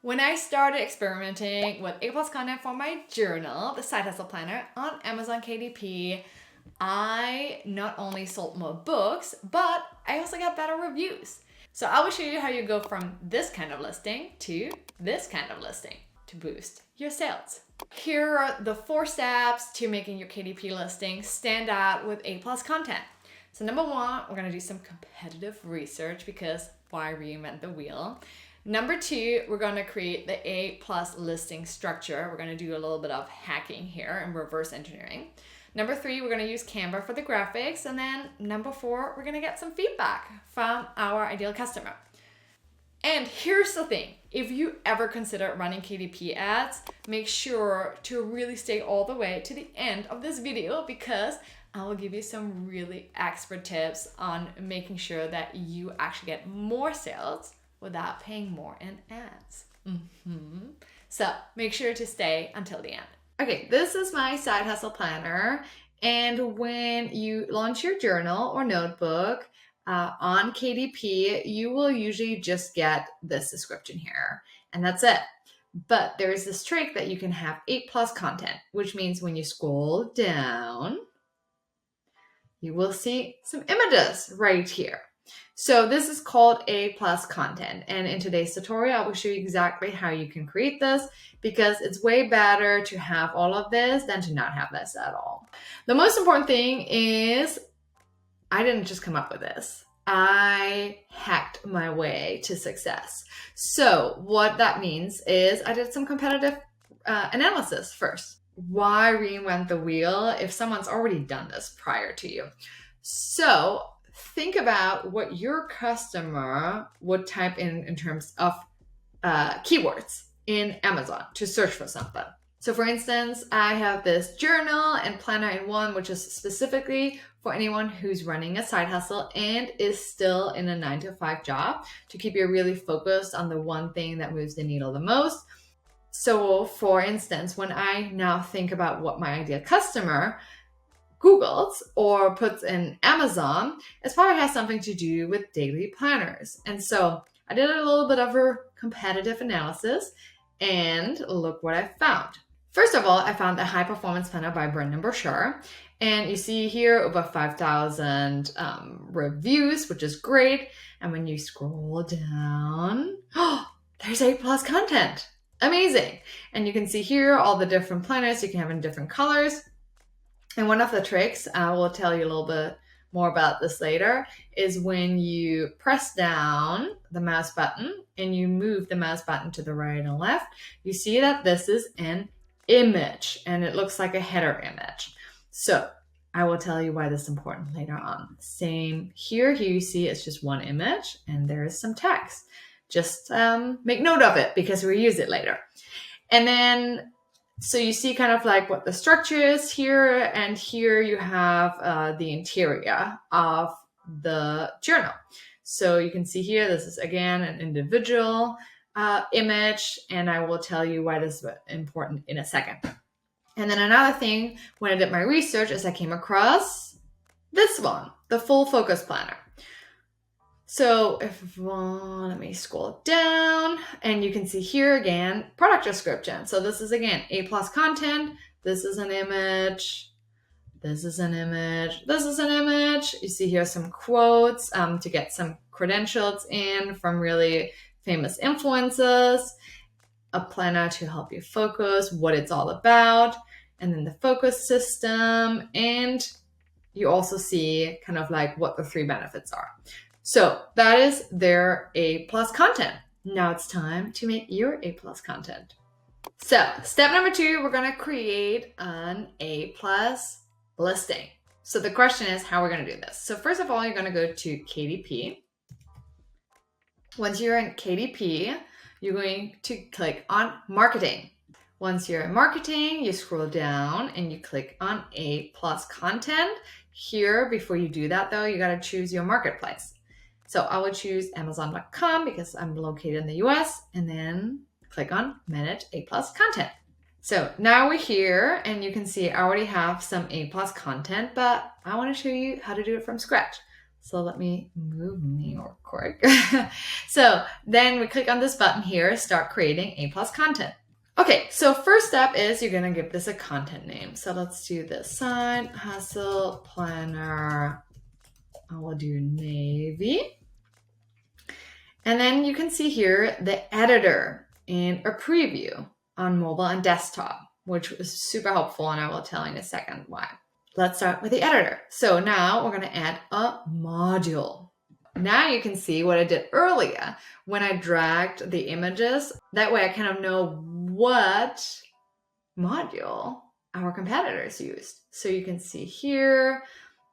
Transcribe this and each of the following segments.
When I started experimenting with A+ content for my journal, the Side Hustle Planner on Amazon KDP, I not only sold more books, but I also got better reviews. So I will show you how you go from this kind of listing to this kind of listing to boost your sales. Here are the 4 steps to making your KDP listing stand out with A+ content. So number 1, we're gonna do some competitive research because why reinvent the wheel? Number 2, we're gonna create the A+ listing structure. We're gonna do a little bit of hacking here and reverse engineering. Number 3, we're gonna use Canva for the graphics. And then number 4, we're gonna get some feedback from our ideal customer. And here's the thing, if you ever consider running KDP ads, make sure to really stay all the way to the end of this video because I will give you some really expert tips on making sure that you actually get more sales without paying more in ads. So make sure to stay until the end. Okay, this is my Side Hustle Planner. And when you launch your journal or notebook on KDP, you will usually just get this description here, and that's it. But there's this trick that you can have A+ content, which means when you scroll down, you will see some images right here. So this is called A+ content. And in today's tutorial, I will show you exactly how you can create this because it's way better to have all of this than to not have this at all. The most important thing is I didn't just come up with this. I hacked my way to success. So what that means is I did some competitive analysis first. Why reinvent the wheel if someone's already done this prior to you? So think about what your customer would type in terms of keywords in Amazon to search for something. So for instance, I have this journal and planner in one, which is specifically for anyone who's running a side hustle and is still in a 9-to-5 job to keep you really focused on the one thing that moves the needle the most. So for instance, when I now think about what my ideal customer Googles or puts in Amazon, it probably has something to do with daily planners. And so I did a little bit of a competitive analysis and look what I found. First of all, I found the High Performance Planner by Brendan Burchard. And you see here over 5,000 reviews, which is great. And when you scroll down, there's A+ content. Amazing. And you can see here all the different planners you can have in different colors. And one of the tricks, I will tell you a little bit more about this later, is when you press down the mouse button and you move the mouse button to the right and left, you see that this is an image and it looks like a header image. So I will tell you why this is important later on. Same here. Here you see it's just one image and there is some text. Just make note of it because we use it later. And then, so you see kind of like what the structure is here, and here you have the interior of the journal. So you can see here, this is again an individual image, and I will tell you why this is important in a second. And then another thing, when I did my research, is I came across this one, the Full Focus Planner. So let me scroll down and you can see here again, product description. So this is again, A+ content. This is an image. This is an image. This is an image. You see here some quotes to get some credentials in from really famous influencers, a planner to help you focus, what it's all about, and then the focus system. And you also see kind of like what the 3 benefits are. So that is their A+ content. Now it's time to make your A+ content. So step number 2, we're going to create an A+ listing. So the question is how we're going to do this. So first of all, you're going to go to KDP. Once you're in KDP, you're going to click on marketing. Once you're in marketing, you scroll down and you click on A+ content. Here, before you do that though, you got to choose your marketplace. So I would choose Amazon.com because I'm located in the US, and then click on Manage A+ Content. So now we're here and you can see I already have some A+ content, but I want to show you how to do it from scratch. So let me move me real quick. So then we click on this button here, start creating A+ content. Okay, so first step is you're gonna give this a content name. So let's do this side hustle planner. I will do navy. And then you can see here the editor and a preview on mobile and desktop, which was super helpful, and I will tell in a second why. Let's start with the editor. So now we're gonna add a module. Now you can see what I did earlier when I dragged the images. That way I kind of know what module our competitors used. So you can see here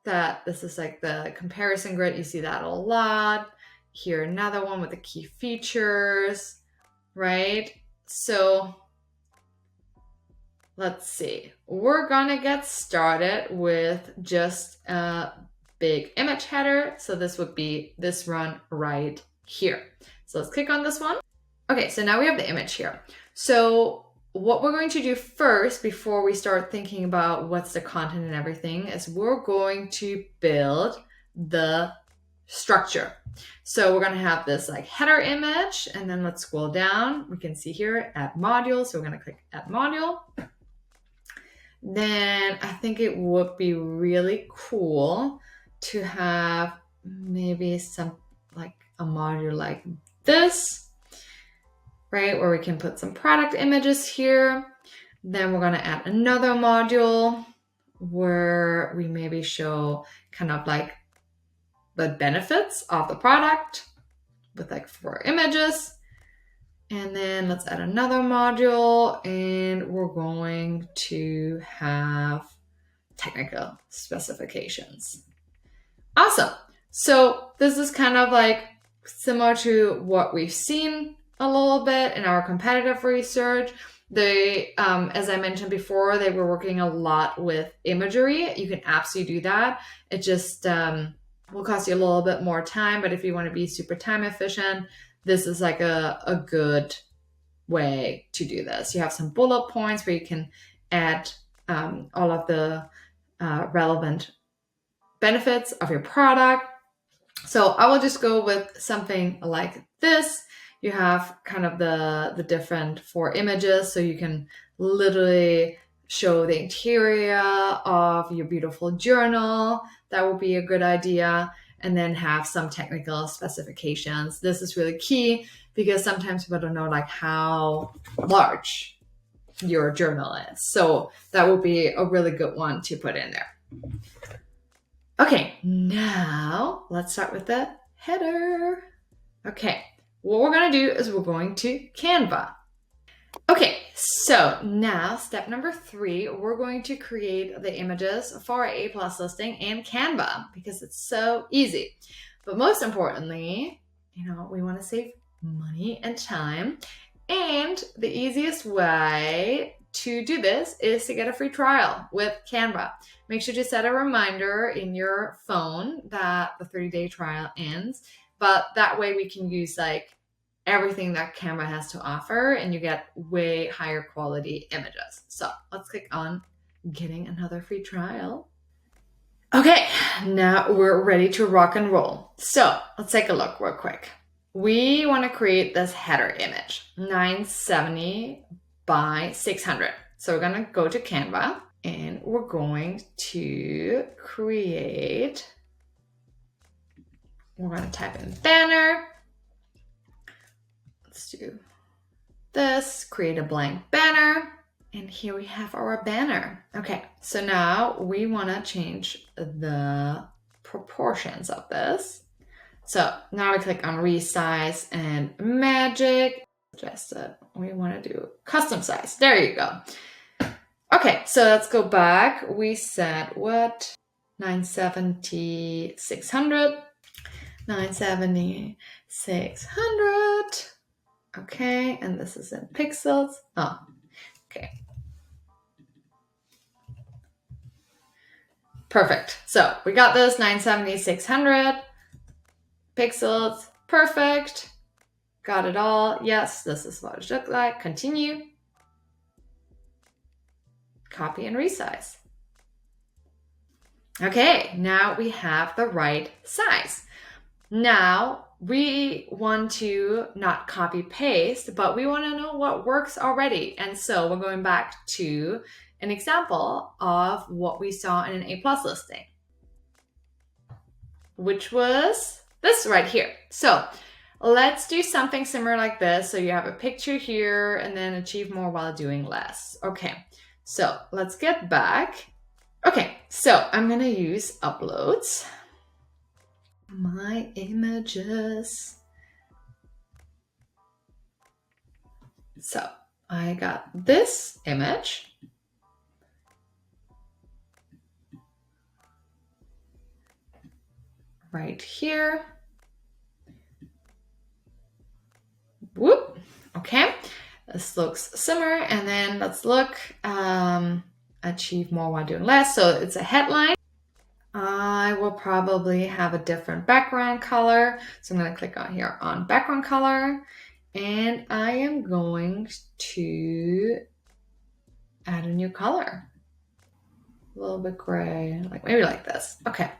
that this is like the comparison grid. You see that a lot. Here, another one with the key features, right? So let's see. We're gonna get started with just a big image header. So this would be this one right here. So let's click on this one. Okay, so now we have the image here. So what we're going to do first before we start thinking about what's the content and everything is we're going to build the structure. So we're going to have this like header image, and then let's scroll down. We can see here add module. So we're going to click add module. Then I think it would be really cool to have maybe some like a module like this, right? Where we can put some product images here. Then we're going to add another module where we maybe show kind of like the benefits of the product with like 4 images. And then let's add another module, and we're going to have technical specifications. Awesome. So this is kind of like similar to what we've seen a little bit in our competitive research. They, as I mentioned before, they were working a lot with imagery. You can absolutely do that. It just will cost you a little bit more time, but if you want to be super time efficient, this is like a good way to do this. You have some bullet points where you can add all of the relevant benefits of your product. So I will just go with something like this. You have kind of the different 4 images, so you can literally show the interior of your beautiful journal. That would be a good idea. And then have some technical specifications. This is really key because sometimes people don't know like how large your journal is. So that would be a really good one to put in there. Okay, now let's start with the header. Okay, what we're gonna do is we're going to Canva. Okay, so now step number 3, we're going to create the images for our A+ listing in Canva because it's so easy. But most importantly, we want to save money and time. And the easiest way to do this is to get a free trial with Canva. Make sure to set a reminder in your phone that the 30-day trial ends. But that way we can use like everything that Canva has to offer, and you get way higher quality images. So let's click on getting another free trial. Okay, now we're ready to rock and roll. So let's take a look real quick. We want to create this header image, 970 by 600. So we're going to go to Canva, and we're going to create, we're going to type in banner. Let's do this, create a blank banner, and here we have our banner. Okay, so now we want to change the proportions of this. So now we click on resize and magic. Just we want to do custom size. There you go. Okay, so let's go back. We said what? 970, 600. 970, 600. Okay, and this is in pixels. Oh, okay. Perfect. So we got this 970, 600 pixels. Perfect. Got it all. Yes, this is what it should look like. Continue. Copy and resize. Okay, now we have the right size. Now we want to not copy paste, but we want to know what works already. And so we're going back to an example of what we saw in an A+ listing, which was this right here. So let's do something similar like this. So you have a picture here and then achieve more while doing less. Okay, so let's get back. Okay, so I'm gonna use uploads. My images. So I got this image. Right here. Whoop. Okay, this looks similar. And then let's look, achieve more while doing less. So it's a headline. I will probably have a different background color. So I'm going to click on here on background color. And I am going to add a new color. A little bit gray, like maybe like this. Okay.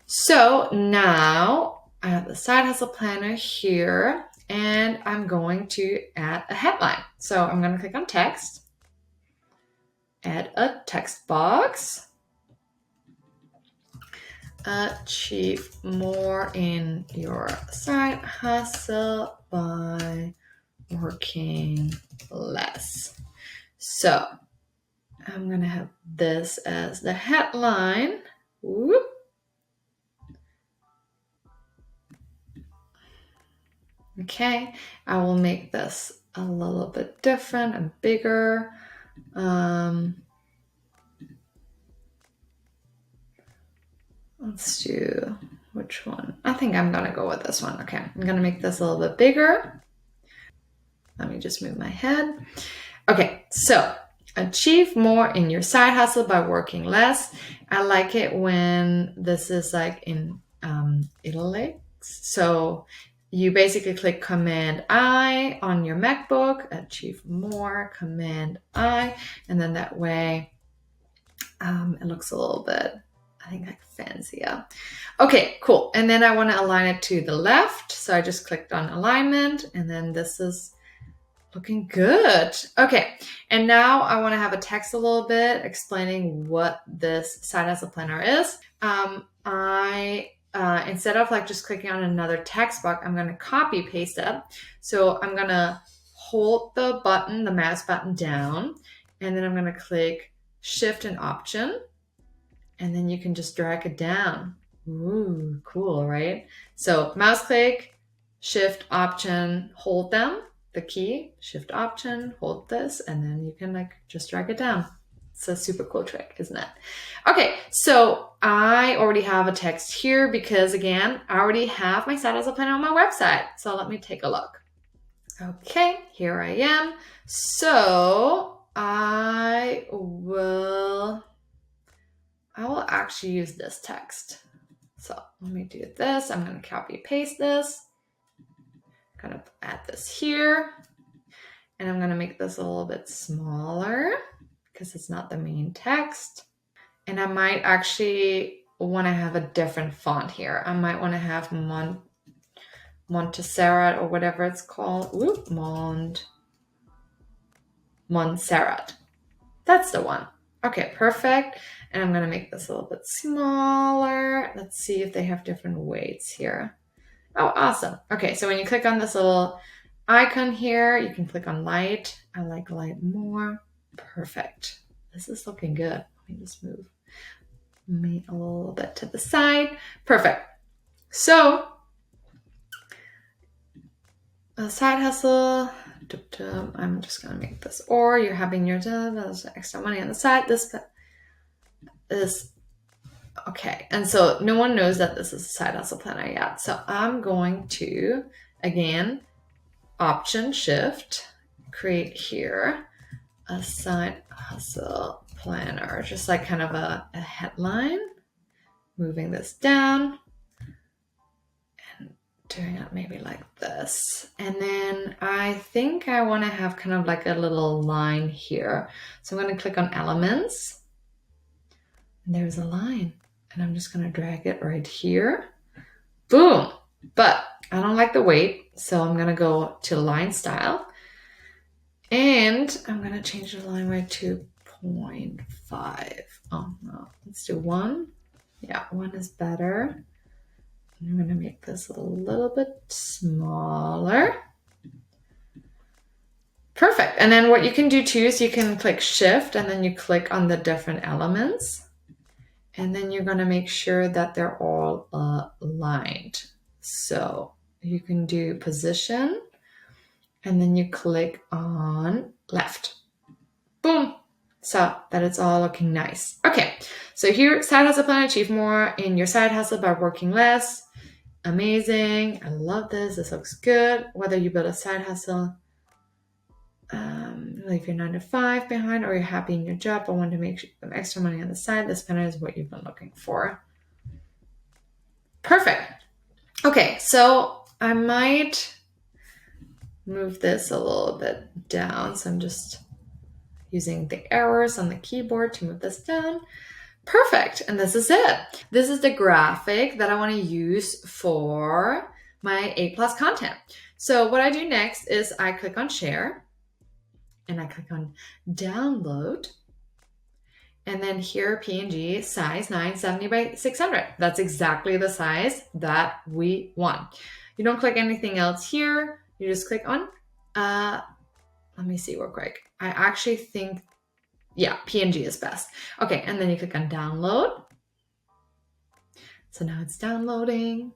So now I have the side hustle planner here and I'm going to add a headline. So I'm going to click on text, add a text box. Achieve more in your side hustle by working less. So I'm gonna have this as the headline. Whoop. Okay, I will make this a little bit different and bigger. Let's do, which one? I think I'm gonna go with this one. Okay, I'm gonna make this a little bit bigger. Let me just move my head. Okay, so achieve more in your side hustle by working less. I like it when this is like in italics. So you basically click Command I on your MacBook, achieve more, Command I, and then that way it looks a little bit, I think, like fancier. Okay, cool. And then I want to align it to the left. So I just clicked on alignment and then this is looking good. Okay, and now I want to have a text a little bit explaining what this side hustle planner is. Instead of like just clicking on another text box, I'm going to copy paste it. So I'm going to hold the button, the mouse button down, and then I'm going to click Shift and Option, and then you can just drag it down. Ooh, cool, right? So mouse click, Shift, Option, hold them, the key, Shift, Option, hold this, and then you can like just drag it down. It's a super cool trick, isn't it? Okay, so I already have a text here because again, I already have my side hustle planner on my website. So let me take a look. Okay, here I am. So I will actually use this text. So let me do this. I'm going to copy paste this. Kind of add this here. And I'm going to make this a little bit smaller because it's not the main text. And I might actually want to have a different font here. I might want to have Montserrat or whatever it's called. Oop, Montserrat. That's the one. Okay, perfect. And I'm going to make this a little bit smaller. Let's see if they have different weights here. Oh, awesome. Okay, so when you click on this little icon here, you can click on light. I like light more. Perfect. This is looking good. Let me just move me a little bit to the side. Perfect. So, a side hustle. I'm just going to make this, or you're having your extra money on the side. This is okay. And so no one knows that this is a side hustle planner yet. So I'm going to, again, Option Shift, create here a side hustle planner, just like kind of a headline, moving this down and doing it maybe like this. And then I think I want to have kind of like a little line here. So I'm going to click on Elements. And there's a line. And I'm just gonna drag it right here. Boom. But I don't like the weight, so I'm gonna go to line style. And I'm gonna change the line weight to 0.5. Oh no, let's do 1. Yeah, 1 is better. I'm gonna make this a little bit smaller. Perfect. And then what you can do too is you can click shift and then you click on the different elements. And then you're gonna make sure that they're all aligned. So you can do position and then you click on left. Boom. So that it's all looking nice. Okay, so here, side hustle plan, achieve more in your side hustle by working less. Amazing. I love this. This looks good. Whether you build a side hustle, leave your 9 to 5 behind, or you're happy in your job but want to make some extra money on the side, this planner is what you've been looking for. Perfect. Okay, so I might move this a little bit down. So I'm just using the arrows on the keyboard to move this down. Perfect. And this is it. This is the graphic that I want to use for my A+ content. So what I do next is I click on share and I click on download. And then here, PNG size 970 by 600. That's exactly the size that we want. You don't click anything else here. You just click on, let me see real quick. I actually think, yeah, PNG is best. Okay, and then you click on download. So now it's downloading.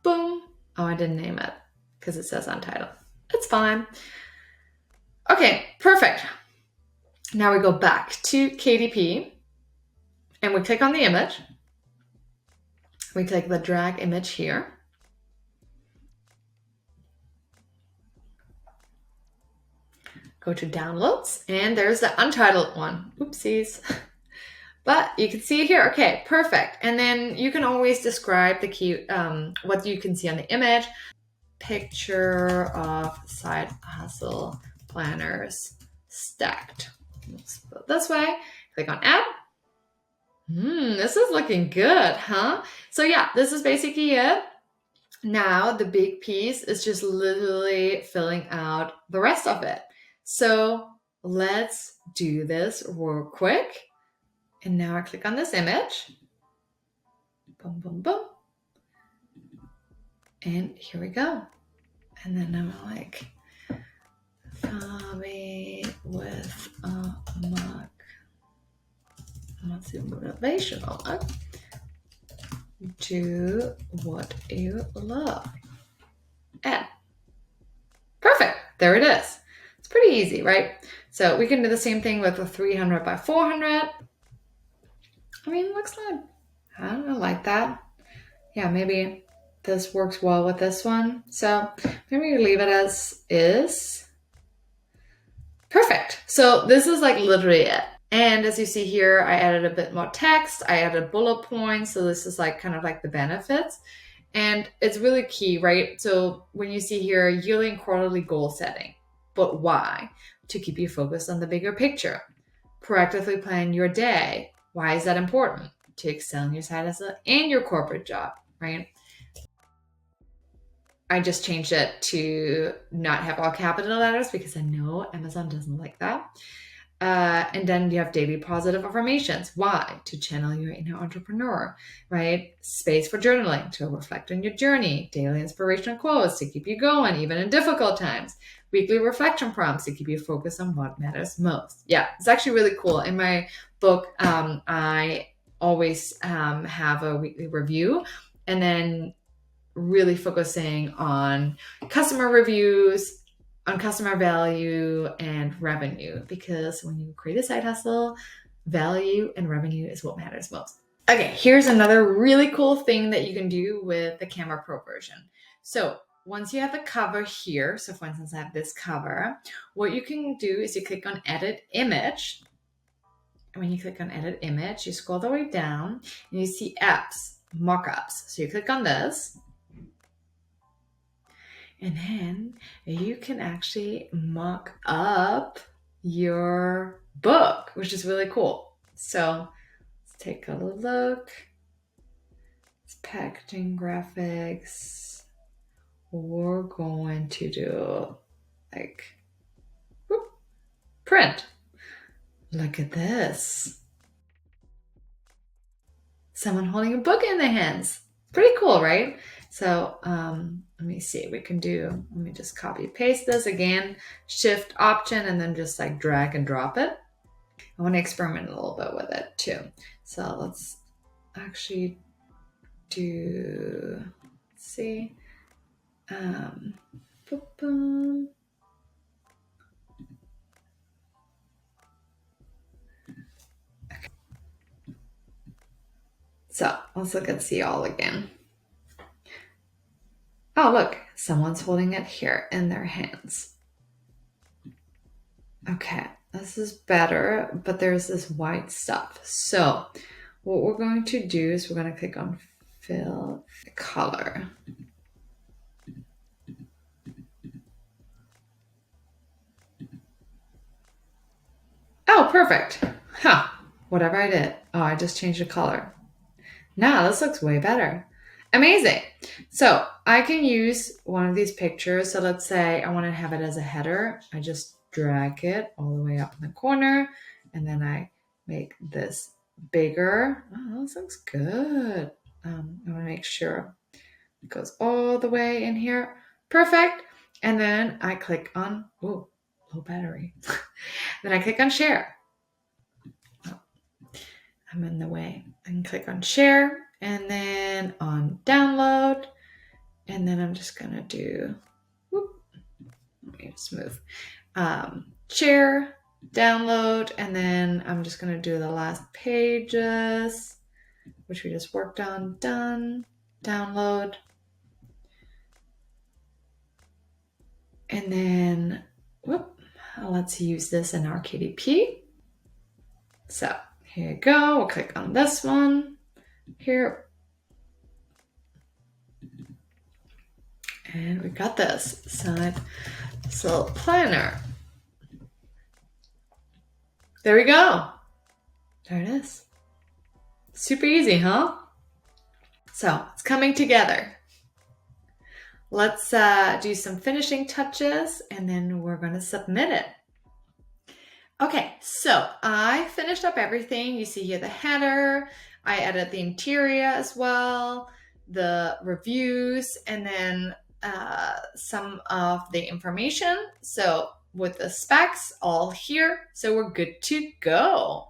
Boom. Oh, I didn't name it because it says untitled. It's fine. Okay, perfect. Now we go back to KDP and we click on the image. We click the drag image here. Go to downloads and there's the untitled one. Oopsies. But you can see here, okay, perfect. And then you can always describe the key, what you can see on the image. Picture of side hustle planners stacked. Let's put it this way. Click on add. This is looking good, huh? So yeah, this is basically it. Now the big piece is just literally filling out the rest of it. So let's do this real quick. And now I click on this image. Boom, boom, boom. And here we go. And then I'm like, Fabi with a mug. Let's do motivational. Do what you love. And perfect. There it is. It's pretty easy, right? So we can do the same thing with a 300 by 400. I mean, it looks like, I don't know, like that. Yeah, maybe this works well with this one. So maybe you leave it as is. Perfect. So this is like literally it. And as you see here, I added a bit more text. I added bullet points. So this is like kind of like the benefits. And it's really key, right? So when you see here, yearly and quarterly goal setting. But why? To keep you focused on the bigger picture. Proactively plan your day. Why is that important? To excel in your side hustle and your corporate job, right? I just changed it to not have all capital letters because I know Amazon doesn't like that. And then you have daily positive affirmations. Why? To channel your inner entrepreneur, right? Space for journaling, to reflect on your journey. Daily inspirational quotes to keep you going, even in difficult times. Weekly reflection prompts to keep you focused on what matters most. Yeah, it's actually really cool. In my book, I always have a weekly review and then really focusing on customer reviews, on customer value and revenue, because when you create a side hustle, value and revenue is what matters most. Okay, here's another really cool thing that you can do with the Canva Pro version. So once you have the cover here, so for instance, I have this cover, what you can do is you click on edit image. And when you click on edit image, you scroll the way down and you see apps, mockups. So you click on this. And then you can actually mock up your book, which is really cool. So let's take a look. packaging graphics. We're going to do like whoop, print. Look at this. Someone holding a book in their hands. Pretty cool, right? So let me see, let me just copy paste this again, shift option, and then just like drag and drop it. I want to experiment a little bit with it too. So let's actually do, let's see. Boom, boom. Okay. So let's look at see all again. Oh, look, someone's holding it here in their hands. Okay, this is better, but there's this white stuff. So what we're going to do is we're going to click on fill color. Oh, perfect. Huh, whatever I did. Oh, I just changed the color. Now this looks way better. Amazing. So I can use one of these pictures. So let's say I want to have it as a header. I just drag it all the way up in the corner, and then I make this bigger. Oh, this looks good. I want to make sure it goes all the way in here. Perfect. And then I click on, oh, low battery. Then I click on share. Oh, I'm in the way. I can click on share and then on download. And then I'm just going to do, whoop, let me just move. Share, download, and then I'm just going to do the last pages, which we just worked on. Done, download. And then, whoop, let's use this in our KDP. So here you go. We'll click on this one here. And we got this side slope planner. There we go. There it is. Super easy, huh? So it's coming together. Let's do some finishing touches and then we're going to submit it. Okay, so I finished up everything. You see here the header. I added the interior as well, the reviews, and then some of the information. So with the specs all here, so we're good to go.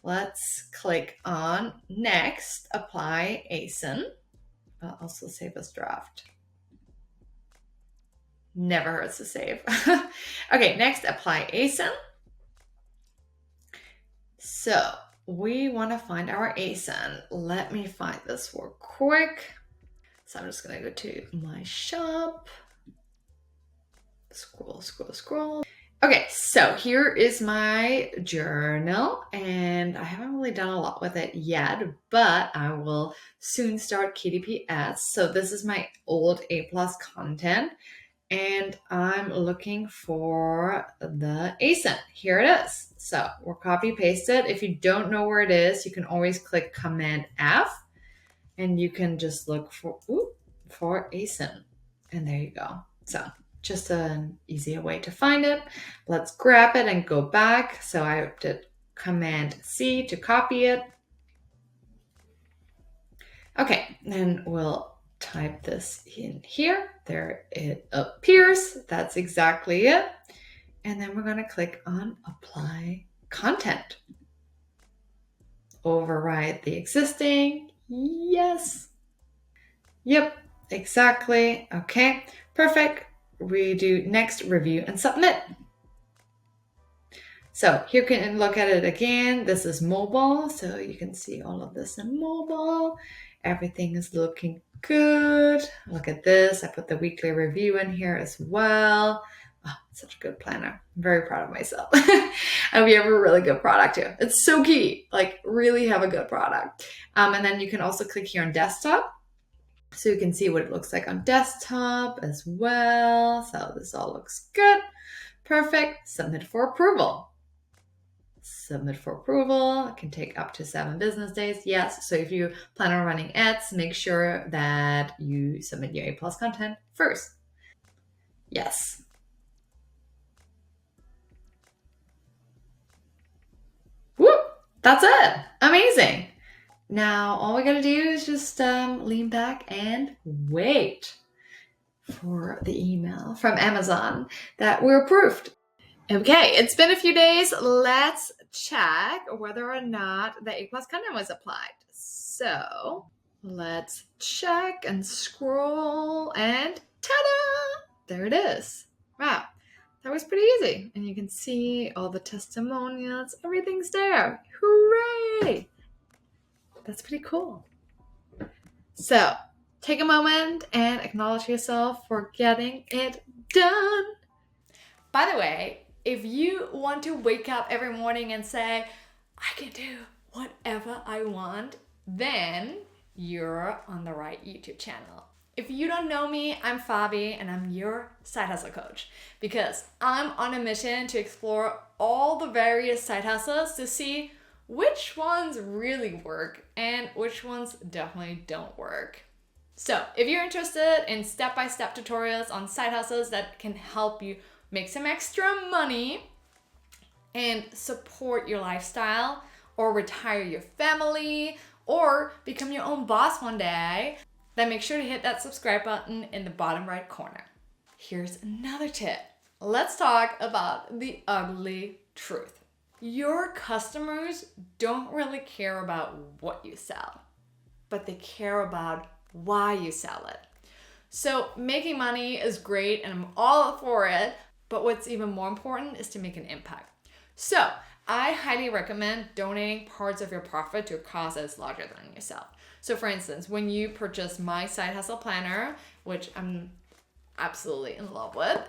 Let's click on next, apply ASIN. I'll also save as draft. Never hurts to save. Okay, next, apply ASIN. So we want to find our ASIN. Let me find this real quick. So I'm just going to go to my shop. Scroll, scroll, scroll. Okay, so here is my journal, and I haven't really done a lot with it yet, but I will soon start KDP ads. So this is my old A+ content, and I'm looking for the ASIN. Here it is. So we'll copy paste it. If you don't know where it is, you can always click Command F, and you can just look for ASIN, and there you go. So just an easier way to find it. Let's grab it and go back. So I did Command C to copy it. Okay, then we'll type this in here. There it appears. That's exactly it. And then we're going to click on Apply Content. Override the existing. Yes. Yep, exactly. Okay, perfect. We do next, review, and submit. So here you can look at it again. This is mobile, so you can see all of this in mobile. Everything is looking good. Look at this. I put the weekly review in here as well. Oh, such a good planner. I'm very proud of myself. I hope you have a really good product too. It's so key. Like, really have a good product. And then you can also click here on desktop. So you can see what it looks like on desktop as well. So this all looks good. Perfect. Submit for approval. submit for approval. It can take up to 7 business days. Yes, so if you plan on running ads, make sure that you submit your A+ content first. Yes. Whoop! That's it. Amazing. Now, all we gotta do is just lean back and wait for the email from Amazon that we're approved. Okay, it's been a few days. Let's check whether or not the A+ content was applied. So let's check and scroll, and ta-da! There it is. Wow, that was pretty easy. And you can see all the testimonials, everything's there. Hooray! That's pretty cool. So take a moment and acknowledge yourself for getting it done. By the way, if you want to wake up every morning and say, I can do whatever I want, then you're on the right YouTube channel. If you don't know me, I'm Fabi and I'm your side hustle coach because I'm on a mission to explore all the various side hustles to see which ones really work and which ones definitely don't work. So if you're interested in step-by-step tutorials on side hustles that can help you make some extra money and support your lifestyle, or retire your family, or become your own boss one day, then make sure to hit that subscribe button in the bottom right corner. Here's another tip. Let's talk about the ugly truth. Your customers don't really care about what you sell, but they care about why you sell it. So making money is great and I'm all for it, but what's even more important is to make an impact. So I highly recommend donating parts of your profit to a cause that's larger than yourself. So for instance, when you purchase my side hustle planner, which I'm absolutely in love with,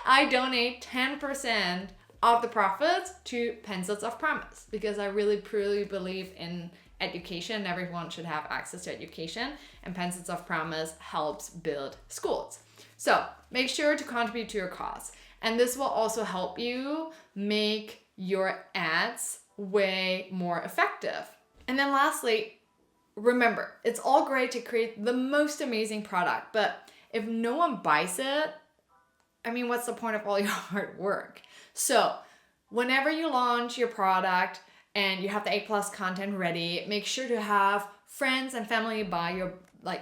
I donate 10% of the profits to Pencils of Promise because I really truly believe in education. Everyone should have access to education, and Pencils of Promise helps build schools. So make sure to contribute to your cause. And this will also help you make your ads way more effective. And then lastly, remember, it's all great to create the most amazing product, but if no one buys it, I mean, what's the point of all your hard work? So whenever you launch your product and you have the A+ content ready, make sure to have friends and family buy your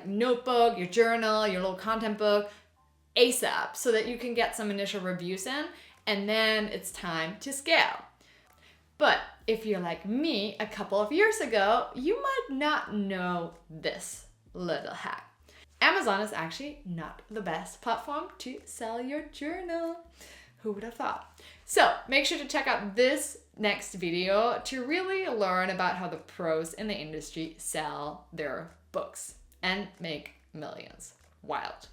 notebook, your journal, your little content book ASAP so that you can get some initial reviews in, and then it's time to scale. But if you're like me a couple of years ago, you might not know this little hack. Amazon is actually not the best platform to sell your journal. Who would have thought? So make sure to check out this next video to really learn about how the pros in the industry sell their books and make millions. Wild.